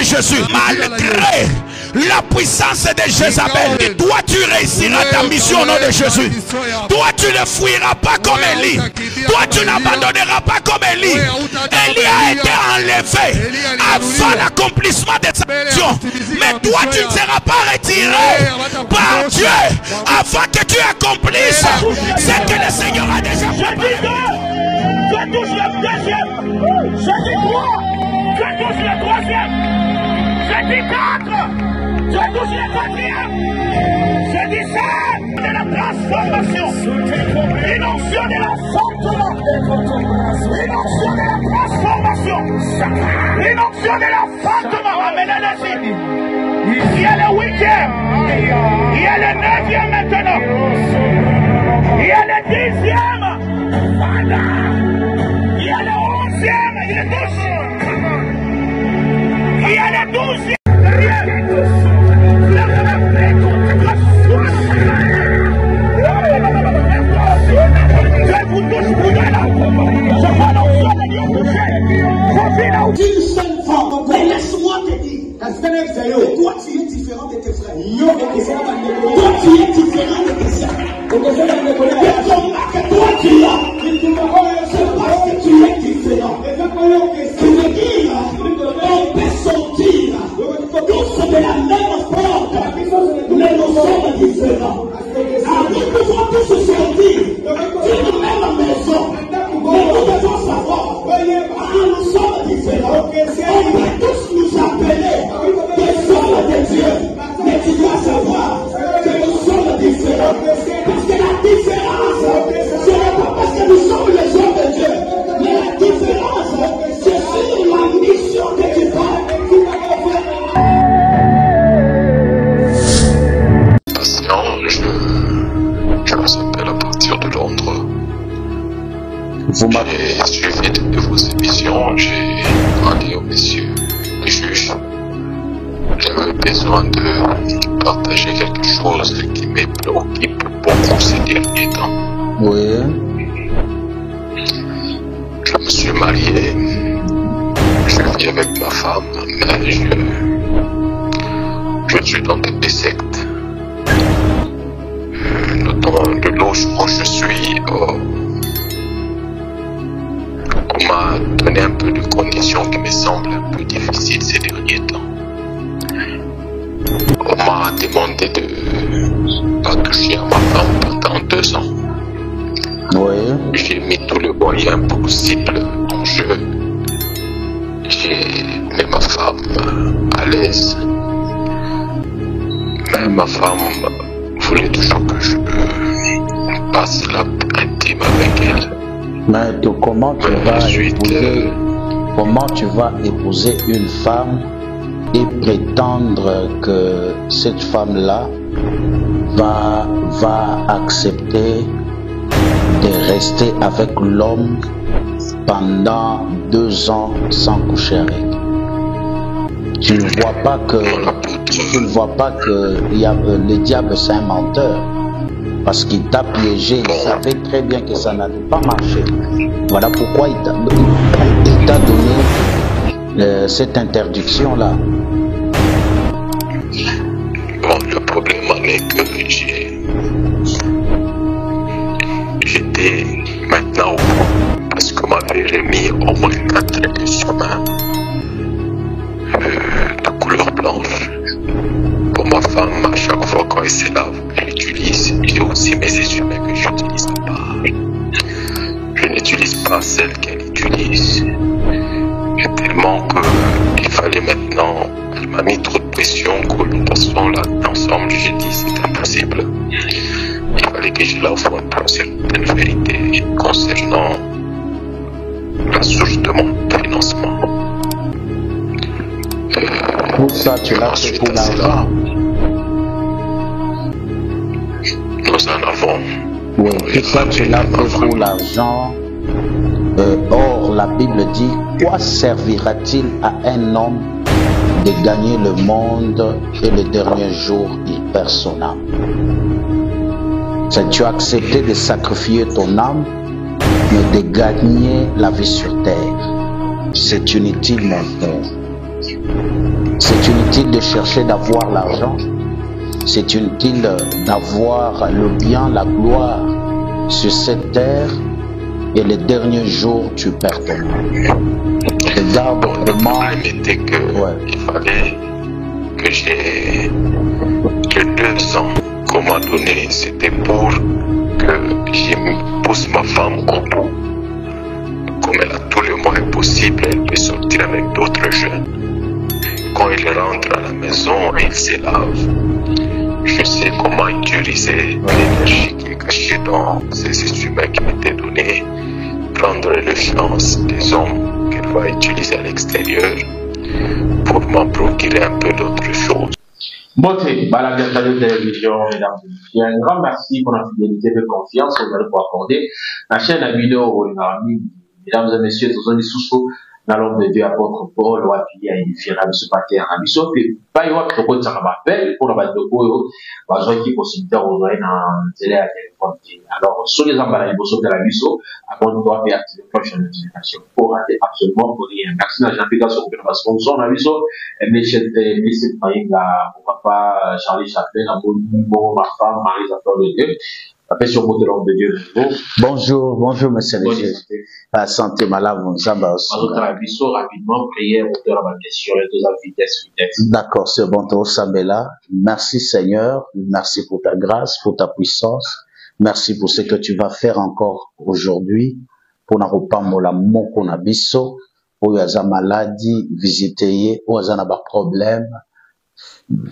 de Jésus. Malgré la puissance de Jézabel, toi tu réussiras ta mission au nom de Jésus. Toi tu ne fuiras pas comme Élie. Toi tu n'abandonneras pas comme Élie. Élie a été enlevé avant l'accomplissement de sa mission. Mais toi tu ne seras pas retiré par Dieu avant que tu accomplisses ce que le Seigneur a déjà préparé. Je touche le deuxième. Je dis 3. Je touche le troisième. Je dis 4. Je touche le quatrième. Je dis 5. De la transformation. Une onction de l'enfantement. Une onction de la transformation. Une onction de l'enfantement. Amenez-les-y. Il y a le 8e. Il y a le 9e maintenant. Il y a le 10e. Voilà. Il y a le 11e, il est 12e. Il y a le 12e. Je vous touche pour là. Je vois l'onction de Dieu toucher. Je vis là où. Une seule fois. Mais laisse-moi te dire. Toi tu es différent de tes frères. Toi tu es différent de tes sœurs. Le combat que toi tu as, c'est parce que tu es différent. Tu veux dire, on peut sortir tous de la même porte, mais nous sommes différents. Nous pouvons tous sortir d'une même maison, mais nous devons savoir, nous sommes différents. On peut tous nous appeler des hommes de Dieu, mais tu dois savoir que nous sommes différents. Parce que la différence, ce n'est pas parce que nous sommes les hommes de Dieu, mais la différence, c'est sur la mission que tu vas faire. Je vous appelle à partir de Londres. J'ai suivi de vos émissions, j'ai parlé au monsieur le juge. J'avais besoin de partager quelque chose qui me préoccupe beaucoup ces derniers temps. Oui. Je me suis marié, je vis avec ma femme, mais je suis dans des sectes. Dans le logement où je suis, on m'a donné un peu de conditions qui me semblent un peu difficiles ces derniers temps. On m'a demandé de pas toucher à ma femme pendant 2 ans. Oui. J'ai mis tous les moyens possibles en jeu. J'ai mis ma femme à l'aise. Mais ma femme voulait toujours que je passe la intime avec elle. Mais comment tu vas épouser une femme et prétendre que cette femme-là va accepter de rester avec l'homme pendant 2 ans sans coucher avec? Tu ne vois pas que le diable c'est un menteur, parce qu'il t'a piégé, il savait très bien que ça n'allait pas marcher. Voilà pourquoi il t'a donné cette interdiction là. Bon, le problème est que j'étais maintenant au bout, parce qu'on m'avait remis au moins 4 chemins de couleur blanche. Pour ma femme, à chaque fois quand elle se lave, elle utilise. J'ai aussi mes chemins que je n'utilise pas. Je n'utilise pas celles qu'elle utilise. Et tellement qu'il fallait maintenant, elle m'a mis trop de pression que nous passions là ensemble. J'ai dit c'est impossible. Il fallait que je l'avoue certaines vérités concernant la source de mon financement. Tout ça, tu l'as fait pour l'argent. Nous en avons. Oui, tout ça, tu l'as fait pour l'argent. Or, la Bible dit, quoi servira-t-il à un homme de gagner le monde et le dernier jour, il perd son âme? C'est tu as accepté de sacrifier ton âme, mais de gagner la vie sur terre. C'est inutile, mon frère. C'est inutile de chercher d'avoir l'argent. C'est inutile d'avoir le bien, la gloire sur cette terre. Et les derniers jours, tu perds ton âme. Regarde comment... Le problème était qu'il fallait que j'ai que 200 qu'on m'a donné. C'était pour que je pousse ma femme au bout. Comme elle a tout le moyen possible, elle peut sortir avec d'autres jeunes. Quand il rentre à la maison, il se lave. Je sais comment utiliser l'énergie qui est cachée dans ces humains qui m'étaient donnés. Prendre l'influence des hommes qu'elle va utiliser à l'extérieur pour m'en procurer un peu d'autres choses. Bonté, Balagata de télévision, mesdames et messieurs, un grand merci pour la fidélité et la confiance que vous allez pouvoir accorder. La chaîne la vidéo, mesdames et messieurs, tous les sous dans l'homme de Dieu, apôtre Paul, ou appuyé à édifier à ce paquet en ambition, puis pas y avoir de quoi de ça m'appelle, pour la base de quoi, besoin qui est possibilité aux oreilles dans télé à téléphone. Alors, sur les emballages de la mission, abonne-toi et active la cloche de notification pour rater absolument pour rien. Merci à l'application pour la sponsor de la mission, et Michel Païng, mon papa Charlie Chaplin, ma femme, Marie-Zapeur de Dieu. Sur votre l'homme de Dieu. Bonjour, bonjour, monsieur le juge. La santé malade, ça va aussi. Rapidement, prière, auteur à ma question, et tous à vitesse. D'accord, c'est bon, toi, Sabela. Merci, Seigneur. Merci pour ta grâce, pour ta puissance. Merci pour ce que tu vas faire encore aujourd'hui. Pour n'a pas mola moko na biso. Pour yaza maladie, visiter, ou yaza na ba problème.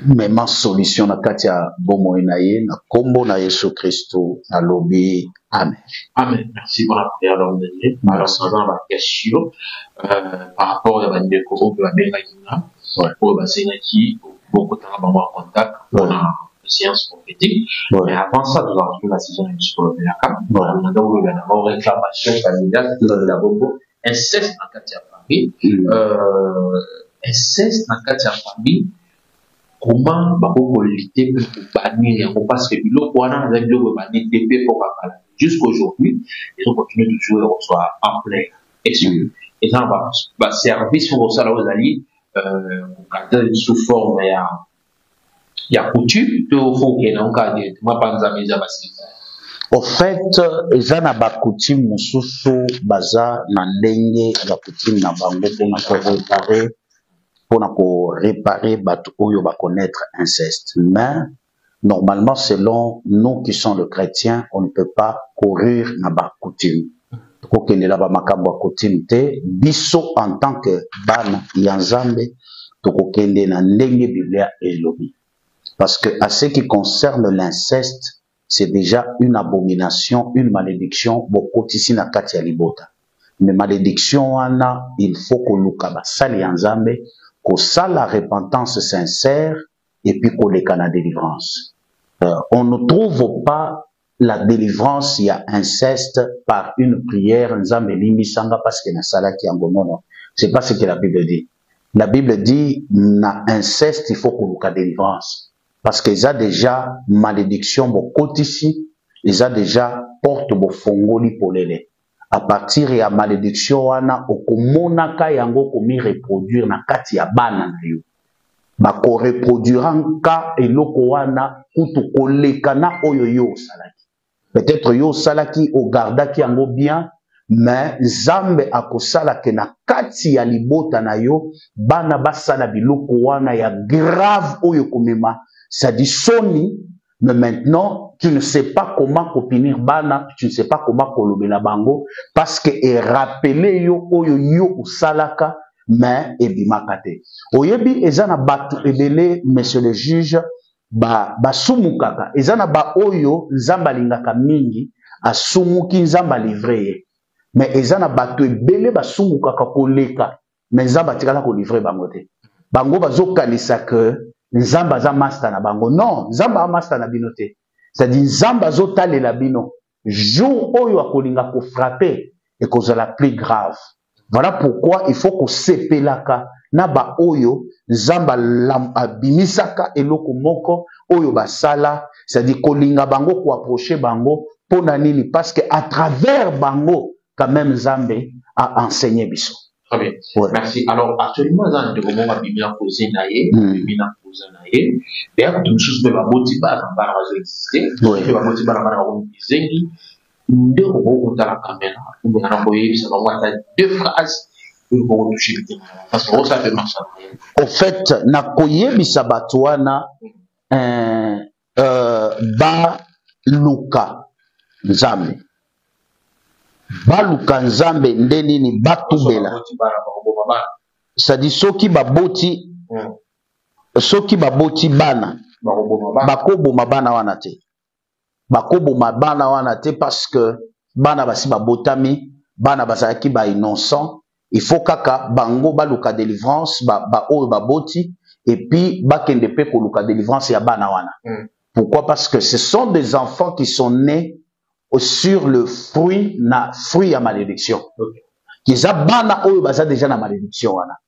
Mais ma solution na katia bomo inaye na kombo na Yesu Christo na lobi amen. Amen. Merci pour la prière de l'homme de Dieu. Alors, c'est dans la question par rapport à la déco de la Bengakina, pour la Sénaki, beaucoup de temps en contact pour la science prophétique. Mais avant ça, nous avons la saison de l'histoire de la CAP. Nous avons d'abord réclamation familiale de la Bobo, inceste dans la katia famille, inceste dans la katia famille. Comment on lutter pour bannir, parce que jusqu'aujourd'hui, ils ont continué de jouer en plein. Et ça va service pour ça, aux alliés, sous forme, il y a coutume, au fait, ils ont pas coutume, mususu, baza, na ndenge, la coutume, na bango, pour réparer bato oyo ba connaître inceste. Mais normalement, selon nous qui sommes le chrétien, on ne peut pas courir na ba coutume. Ko kende la ba makambo coutume te biso en tant que bana yanzambe to ko kende na ndenge Biblia elobi. Parce que à ce qui concerne l'inceste, c'est déjà une abomination, une malédiction beaucoup ici na kati ya libota. Mais malédiction wana, il faut que lukaba sali yanzambe que ça la repentance sincère et puis qu'on les la délivrance. On ne trouve pas la délivrance, il y a inceste par une prière, parce que non. C'est pas ce que la Bible dit. La Bible dit, na inceste, il faut qu'on la délivrance. Parce qu'ils ont déjà malédiction, beaucoup ici, ils ont déjà porte bo fongoli pour les. À partir ya malédiction wana okomonaka yango komi reproduire na kati ya bana na yo bako reproduire nka eloko wana kutu koleka na oyo yo salaki peut-être yo salaki o gardaki yango bien mais Nzambe akosala ke na kati ya libota na yo bana basala biloko wana ya grave oyo komema ça dit soni. Mais maintenant, tu ne sais pas comment punir bana, tu ne sais pas comment kolobela bango, parce que et rappeler yo oyo yo usalaka, mais ebimakate. Oyebi ezana batu ebele, monsieur le juge, ba sumukaka. Ezana ba oyo nzamba lingaka mingi, asumuki nzamba livreye. Mais ezana batu ebele ba sumukaka koleka, mais nzamba tikala ko livrer bango te. Bango bazo kanisa que Nzamba za master na bango. Non, Nzamba a master na bino te. C'est-à-dire Nzamba zo tale la bino. Jour oyo akolinga ko frapper et cause la plus grave. Voilà pourquoi il faut qu'on sepelaka na ba oyo Nzamba lam abimisaka eloko moko oyo basala, c'est-à-dire kolinga bango ko approcher bango pona nini parce que à travers bango quand même Nzambe a enseigné biso. Très bien. Ouais. Merci. Alors, actuellement, dans le moment où Biblia posé naïe, Biblia posé naïe, d'ailleurs, tout ce qui va motiver à la raison exister, tout ce qui va motiver à la raison exister, deux mots dans la caméra, ou bien envoyer, ça va voir deux phrases pour toucher le terrain. Parce que ça fait marcher. Au fait, nakoye bisabatwana, ba luka nzambe. Ba luka nzambe ndenini batubela. C'est-à-dire soki baboti bana bakoboma bana wana te. Bakoboma bana wana te parce que bana basi babotami, bana bazalaki ba innocent. Il faut kaka bango baluka délivrance ba oyo baboti et puis bakende pe ko luka délivrance ya bana wana. Pourquoi? Parce que ce sont des enfants qui sont nés sur le fruit à malédiction. Qu'ils a bana oyo baza déjà na malédiction wana.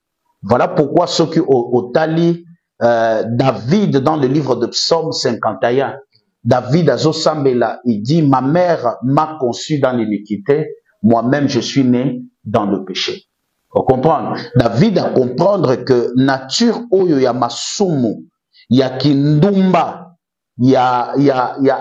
Voilà pourquoi ceux qui au tali David dans le livre de Psaume 51, David azosambela, il dit ma mère m'a conçu dans l'iniquité, moi-même je suis né dans le péché. Vous comprenez? David a comprendre que nature oyo ya masumu, ya kindumba, ya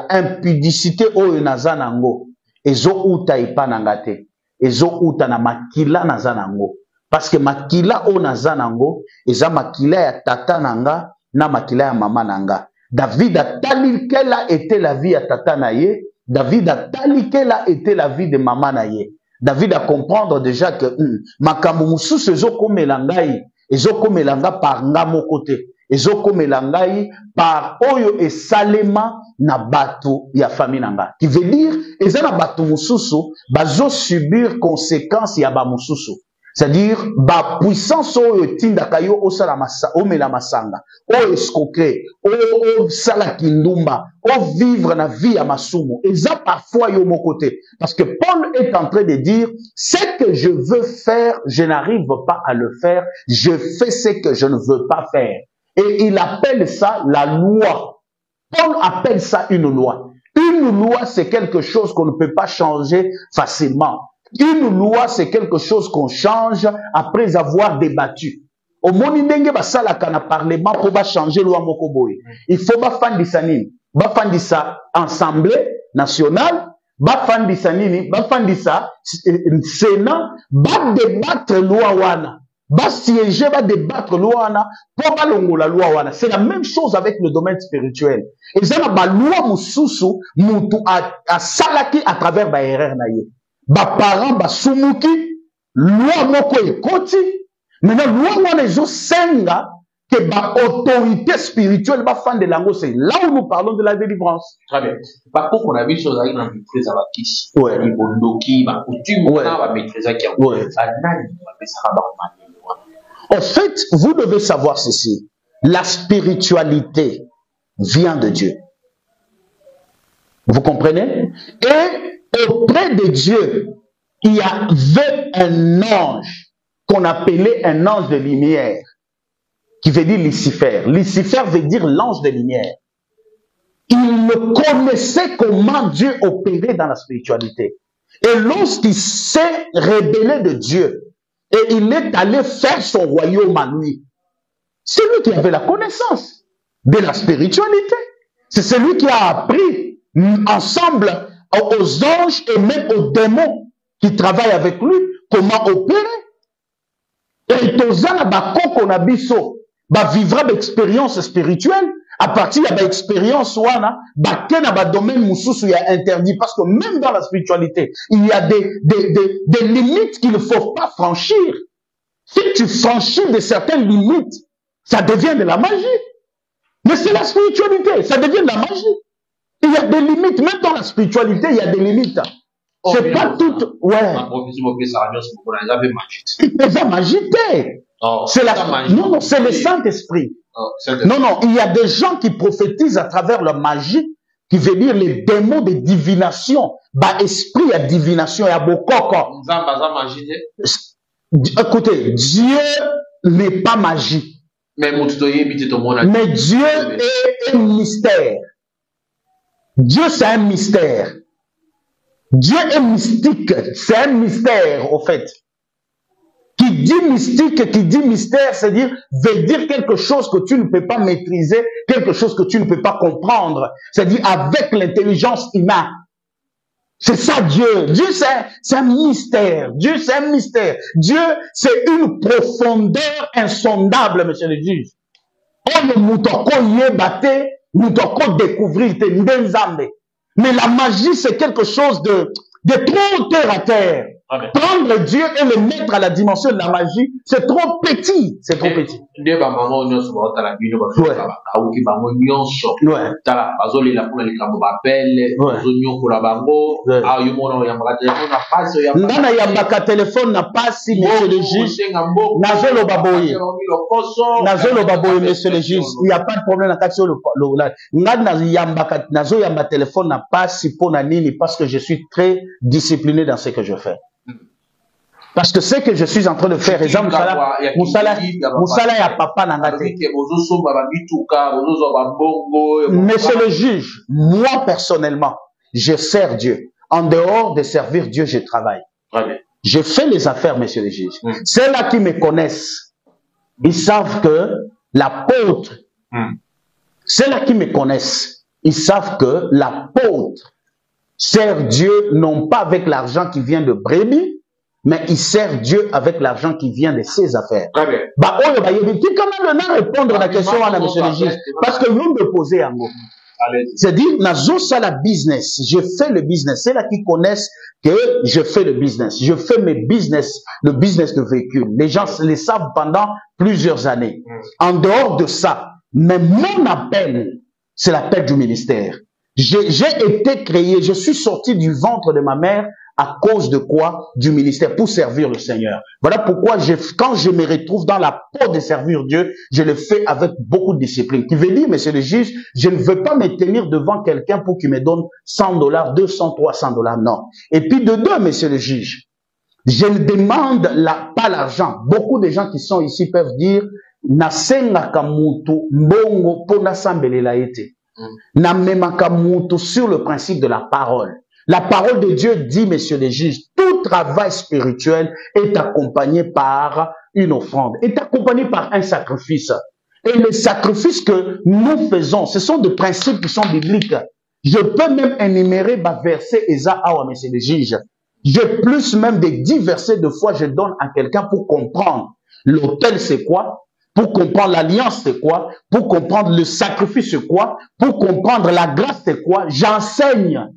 impudicité oyo nazanango, ezo uta ipanangate, ezo uta na makila nazanango. Parce que makila o nazanango, eza makila ya tata nanga, na makila ya mama nanga. David a tali quelle a été la vie à tata naye, David a tali quelle a été la vie de maman naye. David a comprendre déjà que makambo mususu ezokomelangai ezokomelanga par nga mokote ezokomelangai par oyo esalema na bato ya famille nanga qui veut dire eza na bato mususu bazo subir conséquences ya ba mususu. C'est-à-dire, ba puissance oyo tindaka yo osala omela masanga, o escroquer, o sala kindumba, o vivre na vie à masumu. Et ça parfois yo mon côté. Parce que Paul est en train de dire, ce que je veux faire, je n'arrive pas à le faire, je fais ce que je ne veux pas faire. Et il appelle ça la loi. Paul appelle ça une loi. Une loi, c'est quelque chose qu'on ne peut pas changer facilement. Une loi, c'est quelque chose qu'on change après avoir débattu. Au moni ndenge basala kana parlement pour ba changer loi moko boye. Il faut ba fandisa nini? Ba fandisa assemblée nationale, ba fandisa nini? Ba fandisa sénat, ba débattre loi wana. Ba siéger, ba débattre loi wana pour ba longola loi wana. C'est la même chose avec le domaine spirituel. Et ça ba loi mususu mutu a salaki à travers ba erreur na ye. Ba parents ba sumuki loi moko ekoti maintenant loi wana ezo senga que ba autorité spirituelle ba fan de lango. C'est là où nous parlons de la délivrance. Très bien. Par contre on a vu chose avec la maîtrise à la kiss. Ouais. Ils bondoki ba coutume Ouais. na ba maîtrise à qui. Ouais. En fait, vous devez savoir ceci. La spiritualité vient de Dieu. Vous comprenez? Et auprès de Dieu, il y avait un ange qu'on appelait un ange de lumière, qui veut dire Lucifer. Lucifer veut dire l'ange de lumière. Il ne connaissait comment Dieu opérait dans la spiritualité. Et lorsqu'il s'est rebellé de Dieu, et il est allé faire son royaume à lui, c'est lui qui avait la connaissance de la spiritualité. C'est celui qui a appris ensemble aux anges et même aux démons qui travaillent avec lui comment opérer. Et tozana bakoko na biso ba vivra d'expérience spirituelle à partir de l'expérience wana ba kena ba domaine mususu ya interdit, parce que même dans la spiritualité il y a des limites qu'il ne faut pas franchir. Si tu franchis de certaines limites, ça devient de la magie. Mais c'est la spiritualité, ça devient de la magie. Il y a des limites, même dans la spiritualité, il y a des limites. Oh, c'est pas tout. Ouais. C'est la magie. C'est la magie. Non, non, c'est le Saint-Esprit. Oh, non, non, il y a des gens qui prophétisent à travers la magie, qui veut dire les démons de divination. Bah, esprit à divination, il y a beaucoup. Écoutez, Dieu n'est pas magie. Mais Dieu est un mystère. Dieu, c'est un mystère. Dieu est mystique. C'est un mystère, au fait. Qui Qui dit mystique, qui dit mystère, c'est-à-dire, veut dire quelque chose que tu ne peux pas maîtriser, quelque chose que tu ne peux pas comprendre. C'est-à-dire, avec l'intelligence humaine. C'est ça Dieu. Dieu, c'est un mystère. Dieu, c'est un mystère. Dieu, c'est une profondeur insondable, monsieur le juge. On ne moutoko yebate, moutoko découvrir te ndenzambe. Mais la magie, c'est quelque chose de trop terre à terre. Amen. Prendre Dieu et le mettre à la dimension de la magie, c'est trop petit. C'est trop petit. Dieu va maman nyonso ba tala bino ba kauki bango nyonso. Tala bazoli la kuna likambo ba pele, bazonyo kula bango, a yumono ya mbaka telefone na pasi ya ngana ya mbaka telefone na pasi monsieur le juge. Nazolo baboye. Nazolo baboye monsieur le juge. Il n'y a pas de problème na kati le ngana ya mbaka nazo ya mbaka telefone na pasi pona nini parce que je suis très discipliné dans ce que je fais. Parce que ce que je suis en train de faire, Moussala ya papa nangate. Monsieur le juge, moi personnellement, je sers Dieu. En dehors de servir Dieu, je travaille. Je fais les affaires, monsieur le juge. Ceux-là qui me connaissent, ils savent que l'apôtre, ceux-là qui me connaissent, ils savent que l'apôtre sert Dieu non pas avec l'argent qui vient de brebis, mais il sert Dieu avec l'argent qui vient de ses affaires. Bah, on va répondre à la question à monsieur le juge. Parce que vous me posez un mot. C'est-à-dire, nazo ça la business. Je fais le business. C'est là qui connaissent que je fais le business. Je fais mes business, le business de véhicules. Les gens les savent pendant plusieurs années. En dehors de ça, mais mon appel, c'est l'appel du ministère. J'ai été créé, je suis sorti du ventre de ma mère à cause de quoi? Du ministère, pour servir le Seigneur. Voilà pourquoi quand je me retrouve dans la peau de servir Dieu, je le fais avec beaucoup de discipline. Qui veut dire, monsieur le juge, je ne veux pas me tenir devant quelqu'un pour qu'il me donne $100, 200, 300 $, non. Et puis de deux, monsieur le juge, je ne demande pas l'argent. Beaucoup de gens qui sont ici peuvent dire, Nasengaka mutu mbongo pona sambelela ete. Namemaka mutu sur le principe de la parole. La parole de Dieu dit, messieurs les juges, tout travail spirituel est accompagné par une offrande, est accompagné par un sacrifice. Et les sacrifices que nous faisons, ce sont des principes qui sont bibliques. Je peux même énumérer ma verset Esa Awa, messieurs les juges. J'ai plus même de 10 versets de foi, je donne à quelqu'un pour comprendre. L'autel, c'est quoi? Pour comprendre l'alliance, c'est quoi? Pour comprendre le sacrifice, c'est quoi? Pour comprendre la grâce, c'est quoi? J'enseigne.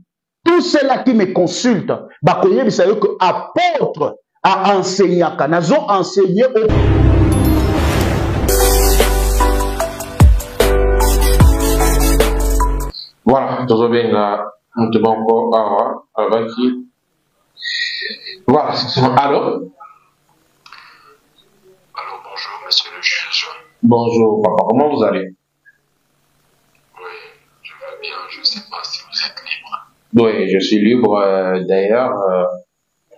Tous ceux-là qui me consultent, vous savez que apôtre a enseigné, Kanazo enseigné au... Voilà, tout bien là, on te bon encore, avec qui? Voilà, alors? Alors, bonjour, monsieur le juge. Bonjour, papa, comment vous allez? Oui, je vais bien, je ne sais pas si vous êtes libre. Oui, je suis libre, d'ailleurs,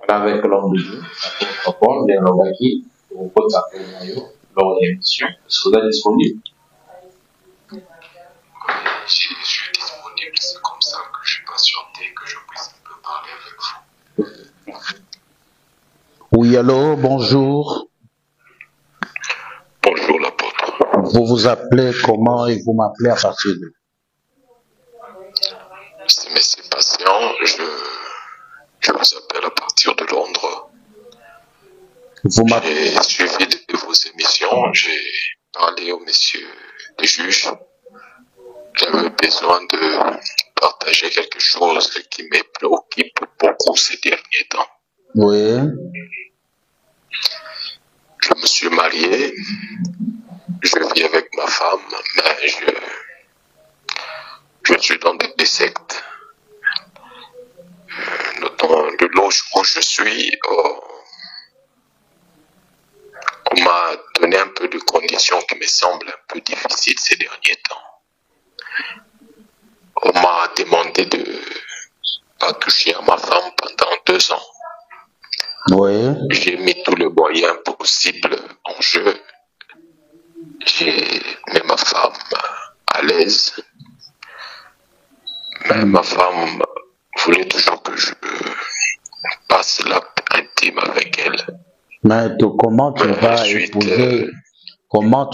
avec l'homme de Dieu, l'apôtre Paul, bien l'Obaki, au pot s'appeler Mayo, lors de l'émission. Est-ce que vous êtes disponible? Oui, je suis disponible, c'est comme ça que je suis patienté, que je puisse un peu parler avec vous. Oui, allô, bonjour. Bonjour l'apôtre. Vous vous appelez comment et vous m'appelez à partir de... Mais c'est patient, je vous appelle à partir de Londres. J'ai suivi de vos émissions, j'ai parlé au monsieur le juge. J'avais besoin de partager quelque chose qui me préoccupe beaucoup ces derniers temps. Oui. Je me suis marié, je vis avec ma femme, mais je suis dans des sectes. Dans le loge où je suis, on m'a donné un peu de conditions qui me semblent un peu difficiles ces derniers temps. On m'a demandé de ne pas toucher à ma femme pendant 2 ans. Oui. J'ai mis tous les moyens possibles en jeu. J'ai mis ma femme à l'aise. Mais ma femme voulait toujours que je passe l'acte intime avec elle. Mais comment tu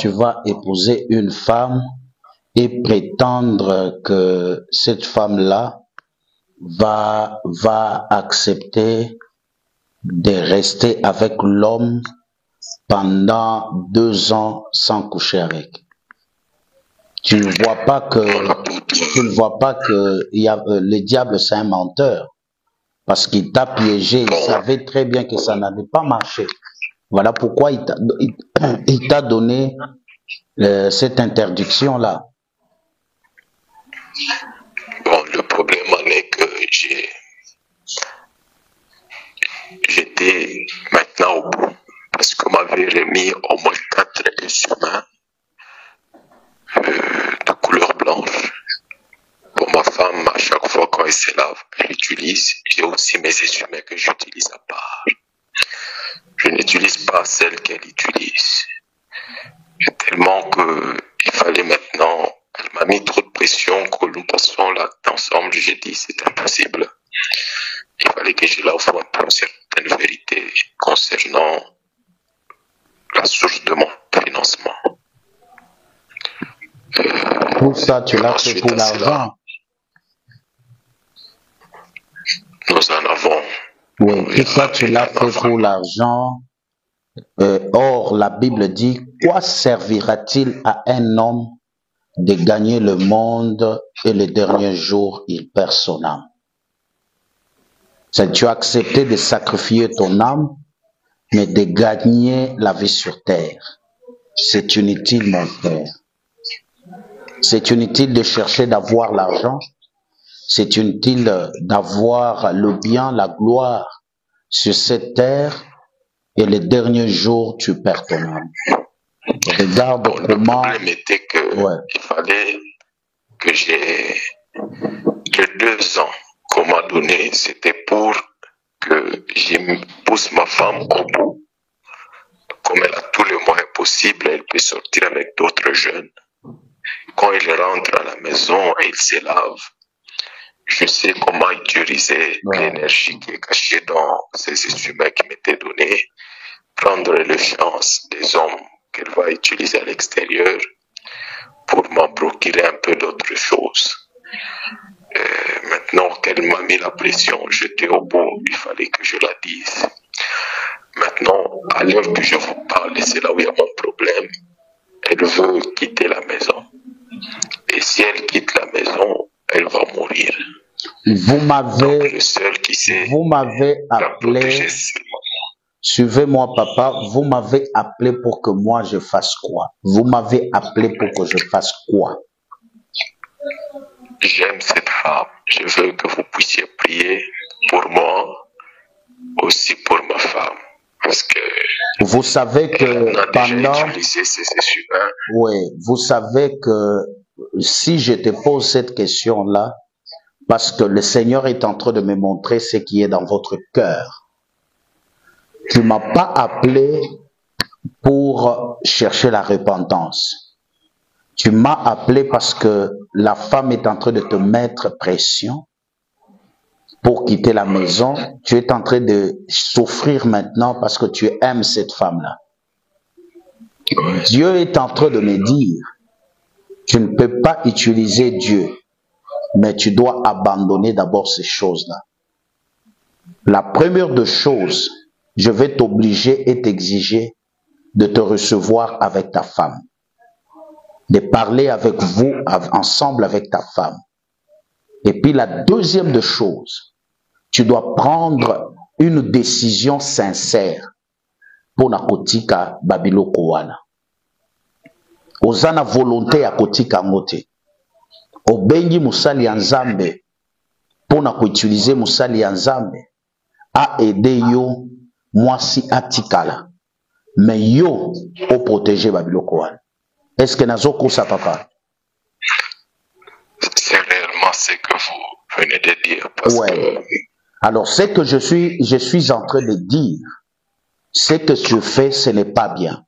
vas épouser une femme et prétendre que cette femme-là va accepter de rester avec l'homme pendant 2 ans sans coucher avec? Tu ne vois pas que le diable c'est un menteur, parce qu'il t'a piégé, il savait très bien que ça n'allait pas marcher. Voilà pourquoi il t'a donné cette interdiction-là. Bon, le problème en est que j'étais maintenant au bout, parce qu'on m'avait remis au moins 4 essuie-mains de couleur blanche. Pour ma femme, à chaque fois quand elle se lave, elle utilise. J'ai aussi mes essuie-mains que j'utilise à part. Je n'utilise pas celles qu'elle utilise. Et tellement qu'il fallait maintenant, elle m'a mis trop de pression que nous passions là ensemble. J'ai dit c'est impossible. Il fallait que je l'avoue un peu certaines vérités concernant la source de mon financement. Tout ça, tu l'as fait pour l'argent. Nous en avons. Oui, tout ça, tu l'as fait pour l'argent. Or, la Bible dit, quoi servira-t-il à un homme de gagner le monde et le dernier jour, il perd son âme? Tu as accepté de sacrifier ton âme, mais de gagner la vie sur terre. C'est inutile, mon frère. C'est inutile de chercher d'avoir l'argent. C'est inutile d'avoir le bien, la gloire sur cette terre. Et le dernier jour, tu perds ton âme. Regarde comment... Le problème était que il fallait que j'ai... Les 2 ans qu'on m'a donné, c'était pour que je pousse ma femme au bout. Comme elle a tous les moyens possibles, elle peut sortir avec d'autres jeunes. Quand il rentre à la maison et il se lave, je sais comment utiliser l'énergie qui est cachée dans ces essuie-mains qui m'étaient donnés, prendre les chances des hommes qu'elle va utiliser à l'extérieur pour m'en procurer un peu d'autres choses. Maintenant qu'elle m'a mis la pression, j'étais au bout, il fallait que je la dise. Maintenant, à l'heure que je vous parle, c'est là où il y a mon problème. Elle veut quitter la maison. Et si elle quitte la maison, elle va mourir. Vous m'avez appelé. Suivez-moi, papa. Vous m'avez appelé pour que moi je fasse quoi? Vous m'avez appelé pour que je fasse quoi? J'aime cette femme. Je veux que vous puissiez prier pour moi, aussi pour ma femme. Parce que vous savez que oui, vous savez que si je te pose cette question-là, parce que le Seigneur est en train de me montrer ce qui est dans votre cœur. Tu ne m'as pas appelé pour chercher la repentance. Tu m'as appelé parce que la femme est en train de te mettre pression pour quitter la maison. Tu es en train de souffrir maintenant parce que tu aimes cette femme-là. Dieu est en train de me dire, tu ne peux pas utiliser Dieu, mais tu dois abandonner d'abord ces choses-là. La première des choses, je vais t'obliger et t'exiger de te recevoir avec ta femme, de parler avec vous, ensemble avec ta femme. Et puis la deuxième des choses, tu dois prendre une décision sincère pour na kotika babiloko wana. Ozana volonté ya kotika ngote. Obengi musali ya Nzambe pour na koutiliser musali ya Nzambe a aider yo mwasi atikala. Mais yo o protéger babiloko wana. Est-ce que nazo kosa papa? C'est réellement ce que vous venez de dire. Parce que... Alors, ce que je suis en train de dire, ce que tu fais, ce n'est pas bien.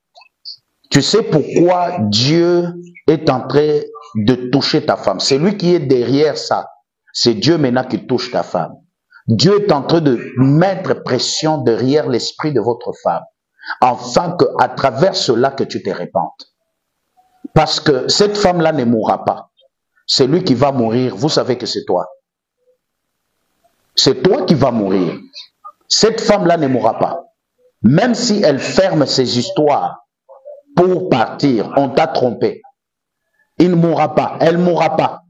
Tu sais pourquoi Dieu est en train de toucher ta femme? C'est lui qui est derrière ça. C'est Dieu maintenant qui touche ta femme. Dieu est en train de mettre pression derrière l'esprit de votre femme. afin qu'à travers cela que tu te répandes. Parce que cette femme-là ne mourra pas. Celui qui va mourir, vous savez que c'est toi. C'est toi qui vas mourir. Cette femme-là ne mourra pas. Même si elle ferme ses histoires pour partir, on t'a trompé. Il ne mourra pas. Elle ne mourra pas.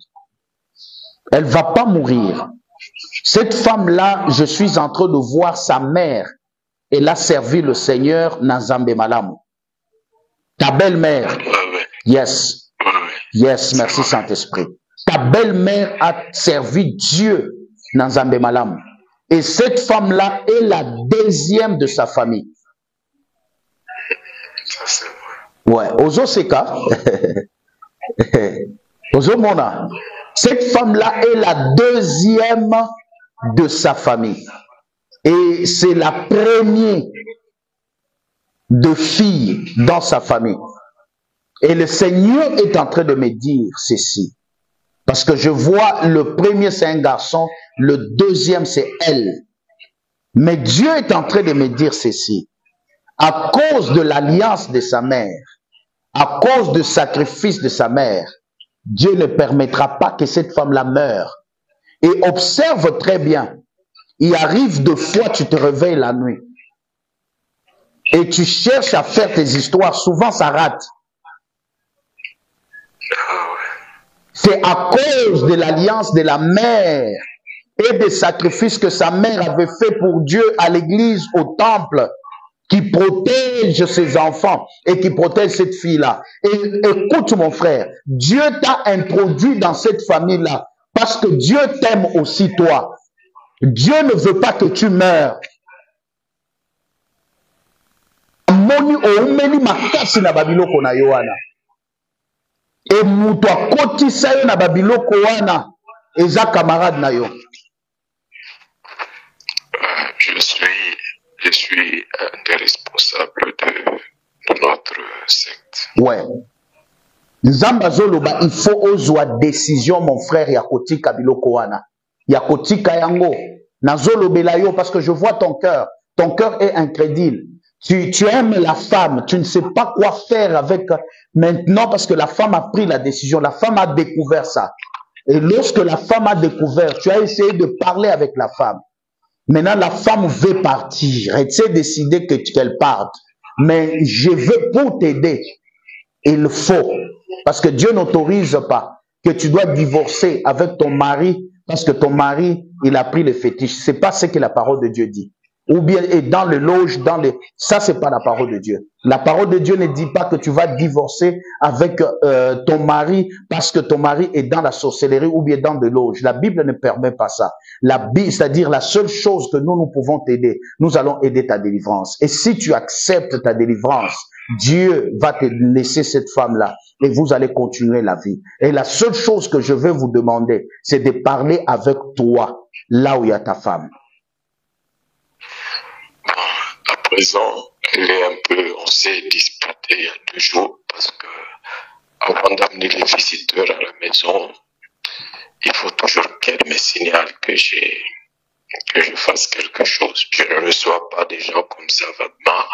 Elle ne va pas mourir. Cette femme-là, je suis en train de voir sa mère. Elle a servi le Seigneur Nazambe Malamu. Ta belle-mère. Yes. Yes, merci Saint-Esprit. Ta belle-mère a servi Dieu Nazambe Malamu. Et cette femme-là est la deuxième de sa famille. Ça, c'est vrai. Ouais, Ozo Seka. Ozo Mona. Cette femme-là est la deuxième de sa famille. Et c'est la première de filles dans sa famille. Et le Seigneur est en train de me dire ceci. Parce que je vois le premier c'est un garçon, le deuxième c'est elle. Mais Dieu est en train de me dire ceci. À cause de l'alliance de sa mère, à cause du sacrifice de sa mère, Dieu ne permettra pas que cette femme-là meure. Et observe très bien. Il arrive deux fois, tu te réveilles la nuit. Et tu cherches à faire tes histoires. Souvent, ça rate. C'est à cause de l'alliance de la mère et des sacrifices que sa mère avait fait pour Dieu à l'église, au temple, qui protège ses enfants et qui protège cette fille-là. Et écoute mon frère, Dieu t'a introduit dans cette famille-là parce que Dieu t'aime aussi toi. Dieu ne veut pas que tu meurs. Et mutu akotisa yo na babiloko wana eza camarade na yo. Je suis un des responsables de notre secte. Ouais. Nzamba zoloba, il faut ozwa décision mon frère ya kotika biloko wana. Ya kotika yango. Na zolobela yo parce que je vois ton cœur. Ton cœur est incrédule. Tu aimes la femme, tu ne sais pas quoi faire avec maintenant parce que la femme a pris la décision, la femme a découvert ça. Et lorsque la femme a découvert, tu as essayé de parler avec la femme. Maintenant, la femme veut partir, elle s'est décidée qu'elle parte. Mais je veux pour t'aider, il faut, parce que Dieu n'autorise pas que tu dois divorcer avec ton mari parce que ton mari, il a pris le fétiche. C'est pas ce que la parole de Dieu dit. Ou bien et dans le loge, ça c'est pas la parole de Dieu. La parole de Dieu ne dit pas que tu vas divorcer avec ton mari parce que ton mari est dans la sorcellerie ou bien dans le loge. La Bible ne permet pas ça. La Bible, c'est-à-dire la seule chose que nous pouvons t'aider, nous allons aider ta délivrance. Et si tu acceptes ta délivrance, Dieu va te laisser cette femme-là et vous allez continuer la vie. Et la seule chose que je vais vous demander, c'est de parler avec toi là où il y a ta femme. À présent, elle est un peu, on s'est disputé il y a 2 jours parce que avant d'amener les visiteurs à la maison, il faut toujours qu'elle me signale que je fasse quelque chose. Je ne reçois pas des gens comme ça vaguement.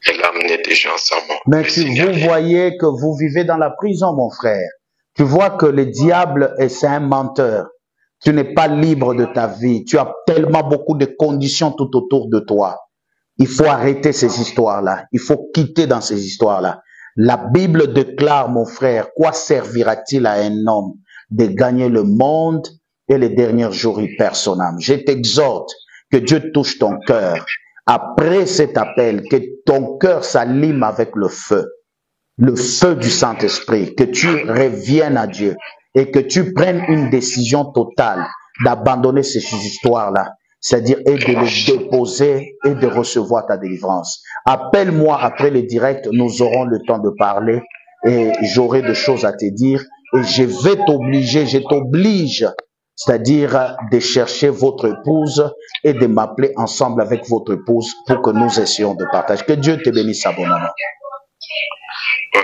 Elle a amené des gens sans moi. Mais si vous voyez que vous vivez dans la prison, mon frère, tu vois que le diable est un menteur. Tu n'es pas libre de ta vie. Tu as tellement beaucoup de conditions tout autour de toi. Il faut arrêter ces histoires-là. Il faut quitter dans ces histoires-là. La Bible déclare, mon frère, quoi servira-t-il à un homme de gagner le monde et les derniers jours il perd son âme? Je t'exhorte que Dieu touche ton cœur. Après cet appel, que ton cœur s'allume avec le feu du Saint-Esprit, que tu reviennes à Dieu et que tu prennes une décision totale d'abandonner ces histoires-là. C'est-à-dire, et de les déposer et de recevoir ta délivrance. Appelle-moi après le direct, nous aurons le temps de parler et j'aurai des choses à te dire et je vais t'obliger, je t'oblige, c'est-à-dire de chercher votre épouse et de m'appeler ensemble avec votre épouse pour que nous essayons de partager. Que Dieu te bénisse abondamment. Oui,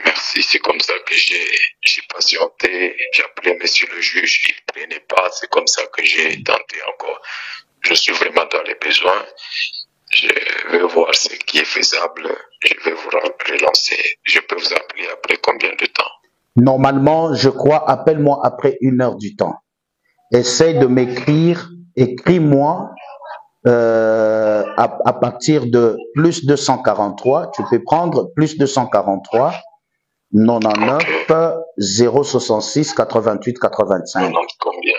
merci. C'est comme ça que j'ai patienté. J'ai appelé monsieur le juge. Il ne prenait pas. C'est comme ça que j'ai tenté encore. Je suis vraiment dans les besoins. Je vais voir ce qui est faisable. Je vais vous relancer. Je peux vous appeler après combien de temps? Normalement, je crois, appelle-moi après 1 heure du temps. Essaye de m'écrire, écris-moi à partir de plus 243. Tu peux prendre plus 243 99 066 88 85. 90 combien?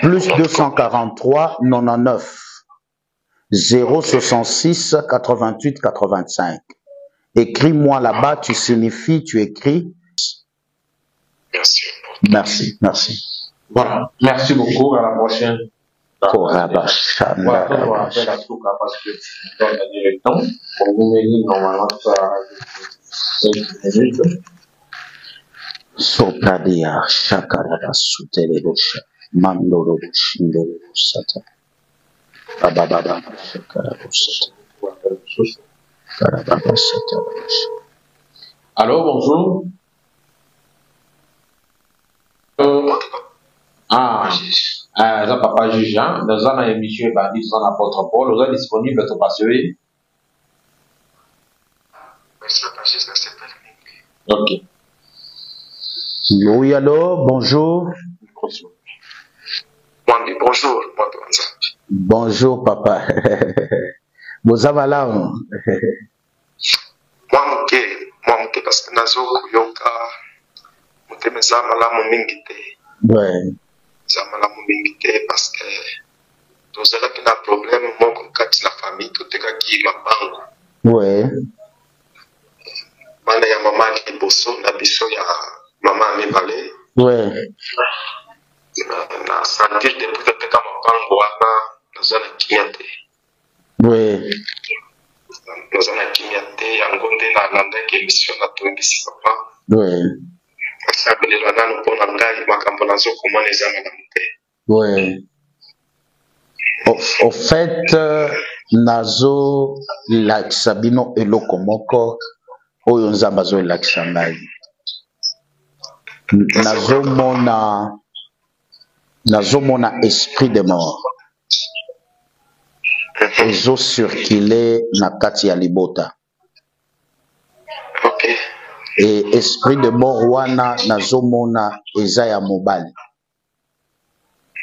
Plus 243 99 066 88 85. Écris-moi là-bas, tu signifies, tu écris. Merci. Merci, merci. Voilà. Merci beaucoup. À la prochaine. Voilà, parce que on va gagner le temps. Pour vous mener normalement ça 5 minutes. Sopradia shakarada sutelebosha mandoro shindele sata bababa shakarabosata karababa sata. Allô, bonjour. Ça papa juge, hein? Dans une émission, il va dire dans l'apôtre Paul, vous êtes disponible pour passer. Ok. Oui, allô, bonjour. Bonjour. Bonjour, papa. Vous avez là. Moi, parce que nazo kuyoka muteme za malamu mingi te. Ouais. Za malamu mingi te parce que tozala kina problème moko kati na famille toteka ki mabango. Ouais. Mana ya mama liboso na biso ya mama mibale. Ouais. Na sentir depuis toteka mabango wana nazana kimia te. Ouais. Nazana kimia te yango nde na landaki émission na tongisi papa. Ouais. Asabelelwa nanu mpona ngai makambo nazokomona eza malamu te. Ouais. Au fait, nazo lakisa bino eloko moko oyo nzambe azolakisa ngai. Nazomona esprit de mort ezo circuler na kati ya libota. Okay. Et esprit de mort wana nazomona eza ya mobali.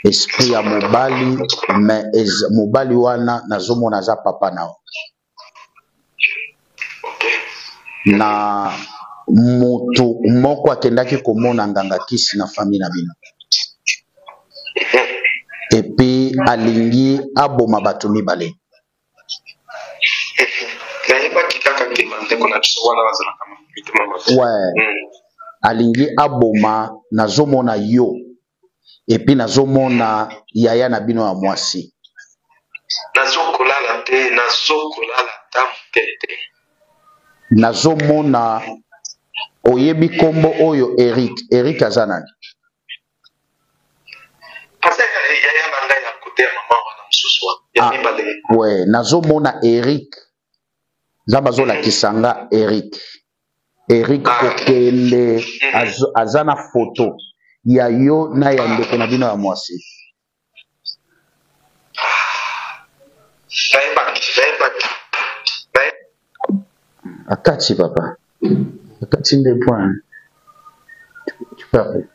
Esprit ya mobali, mais mobali wana nazomona za papa nao. Na mutu moko akendaki komona nganga kisi na famille na bino. Et puis alingi aboma bato mibale. Ouais. Alingi aboma nazomona yo. Et puis nazomona yaya na bino ya mwasi. Nazokolala te tamukete. Nazomona oyebi kombo oyo Eric azanani. Ouais, nazomona Eric. Zabazola kisanga Eric. Eric kokende azana photo ya yo na ya ndeko na bino ya mwasi. Akati papa. Akati nde point. Tu parles.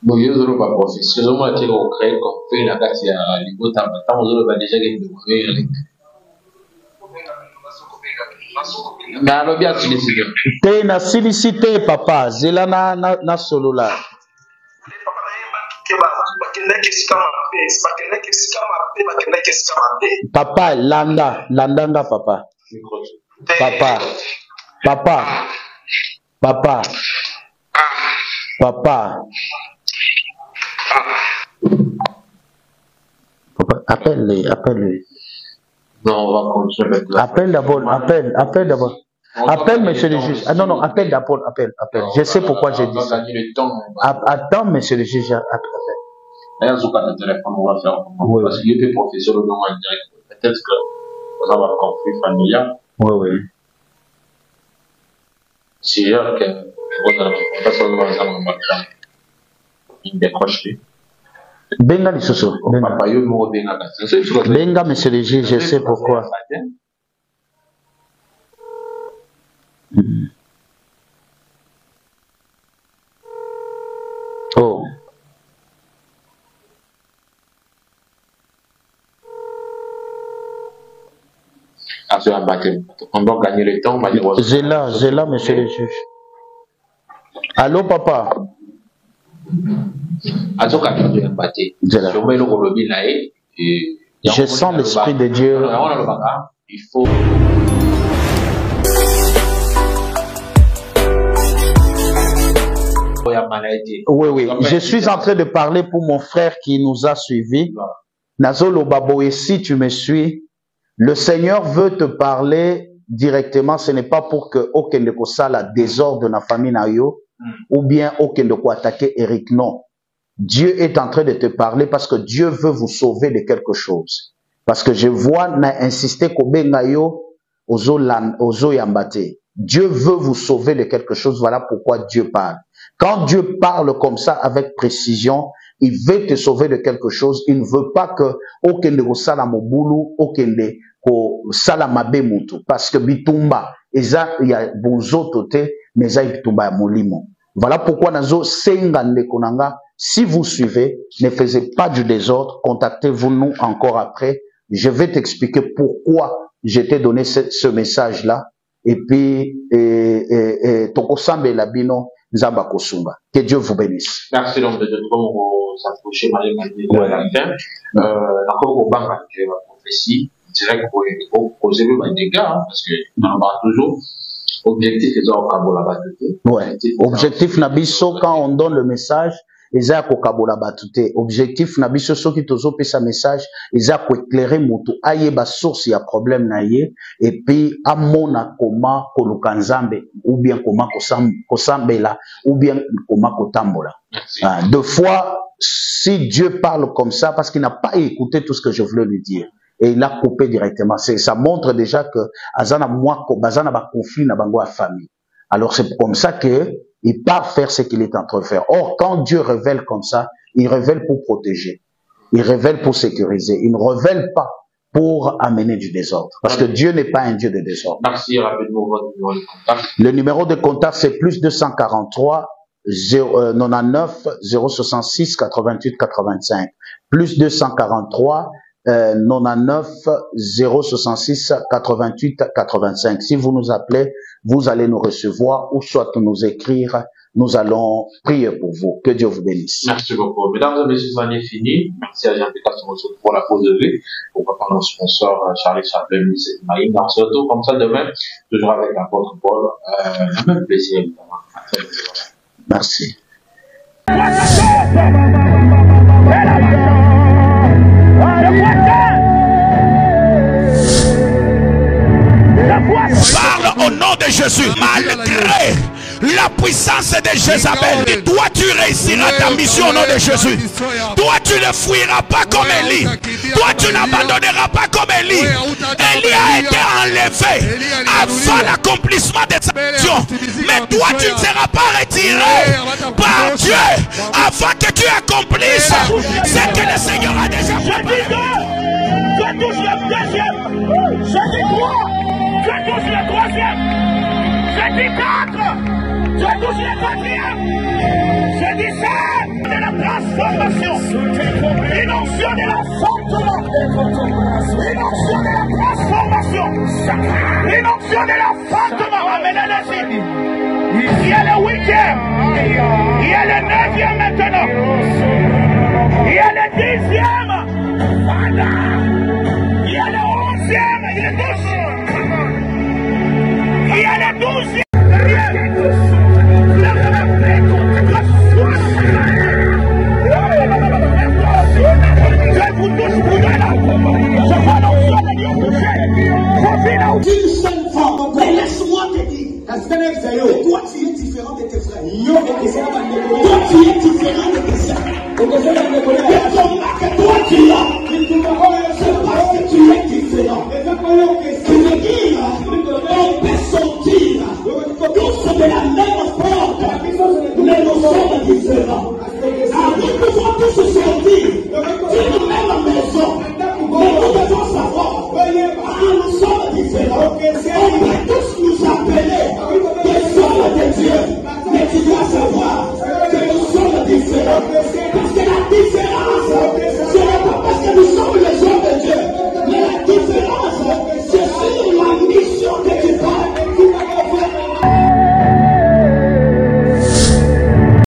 Bon, je ne pas professionnellement qui ont créé comme fait la carte à l'Ibota, mais tant que vous déjà gagné de na lobi asilisite te na silicité papa zela na solo la papa landanga papa papa papa papa papa appelle-le. Non, on va continuer. Appelle d'abord. Appelle, monsieur le juge. Ah non, appelle d'abord, appelle. Je sais pourquoi j'ai dit ça. Attends, monsieur le juge, appelle. D'ailleurs, sur le téléphone, on va faire. Oui. Parce qu'il était professeur au nom direct. Peut-être que vous avez un conflit familial. Oui. C'est sûr que vous avez un conflit. Il décroche. Benga Lissoso. Benga, monsieur le juge, je sais pourquoi. Oh. On doit gagner le temps, malheureusement. J'ai là, monsieur le juge. Allô, papa? Je sens l'Esprit de Dieu. Il faut... Oui. Je suis en train de parler pour mon frère qui nous a suivis. Nazolo Babo, et si tu me suis, le Seigneur veut te parler directement. Ce n'est pas pour que aucun de ça la désordre de la famille Nayo ou bien aucun de quoi attaquer Eric. Non. Dieu est en train de te parler parce que Dieu veut vous sauver de quelque chose. Parce que je vois n'a insisté Kobengayo Ozo Yambate. Dieu veut vous sauver de quelque chose. Voilà pourquoi Dieu parle. Quand Dieu parle comme ça avec précision, il veut te sauver de quelque chose. Il ne veut pas que aucun de vos salamobulu, aucun de vos salamabemutu. Parce que bitumba, il y a bonzo tote, mais il y a bitumba molimo. Voilà pourquoi nazo sengande konanga. Si vous suivez, ne faisez pas du désordre. Contactez-vous nous encore après. Je vais t'expliquer pourquoi je t'ai donné ce message-là. Et puis, Tokosambe Labino, Zamba Kosumba. Que Dieu vous bénisse. Merci donc de nous s'approcher à la fin. Encore au banc de la prophétie, direct pour causer des dégâts, parce que nous avons toujours objectif et ouais. Objectif Nabiso, quand on donne le message, ils ont kokabola batute. Objectif Nabiso, ceux qui tozo sa message, ils ont éclairer moto. Aye ba source, il y a problème naie. Et puis, amona koma kolukanzambe, ou bien koma kosambela, ou bien koma kotambola. Deux fois, si Dieu parle comme ça, parce qu'il n'a pas écouté tout ce que je voulais lui dire. Et il a coupé directement. Ça montre déjà que Azana moi bazana ba conflit na bango a famille. Alors c'est comme ça que il part faire ce qu'il est en train de faire. Or quand Dieu révèle comme ça, il révèle pour protéger, il révèle pour sécuriser, il ne révèle pas pour amener du désordre. Parce que Dieu n'est pas un Dieu de désordre. Merci, rappelez-nous votre numéro de contact. Le numéro de contact c'est plus 243 99 066 88 85. Plus 243 99 066 88 85. Si vous nous appelez, vous allez nous recevoir ou soit nous écrire. Nous allons prier pour vous. Que Dieu vous bénisse. Merci beaucoup. Mesdames et messieurs, c'est fini. Merci à Jean-Pierre pour la pause de vie. Pour pas nos sponsors, Charlie Chaplin, Miss Maïm. On se retrouve comme ça demain, toujours avec l'apôtre Paul. Le même plaisir, évidemment. Merci. Parle au nom de Jésus. Malgré la puissance de Jézabel, toi tu réussiras ta mission au nom de Jésus. Toi tu ne fuiras pas comme Élie. Toi tu n'abandonneras pas comme Élie. Élie a été enlevé avant l'accomplissement de sa mission. Mais toi tu ne seras pas retiré par Dieu avant que tu accomplisses ce que le Seigneur a déjà préparé. Je touche le deuxième. Je dis 3. Je touche le troisième. Je dis 4. Je touche le quatrième. Je dis 5. De la transformation. Une onction de l'enfantement. Une onction de la transformation. Une onction de l'enfantement. Amenez-les-y. Il y a le 8e. Il y a le 9e maintenant. Il y a le 10e. Voilà. Il y a le 11e, il y a le 12e. Il y a le 12e. Je vous touche pour là. Je vois l'onction de Dieu toucher. D'une seule femme, mais laisse-moi te dire, toi tu es différent de tes frères.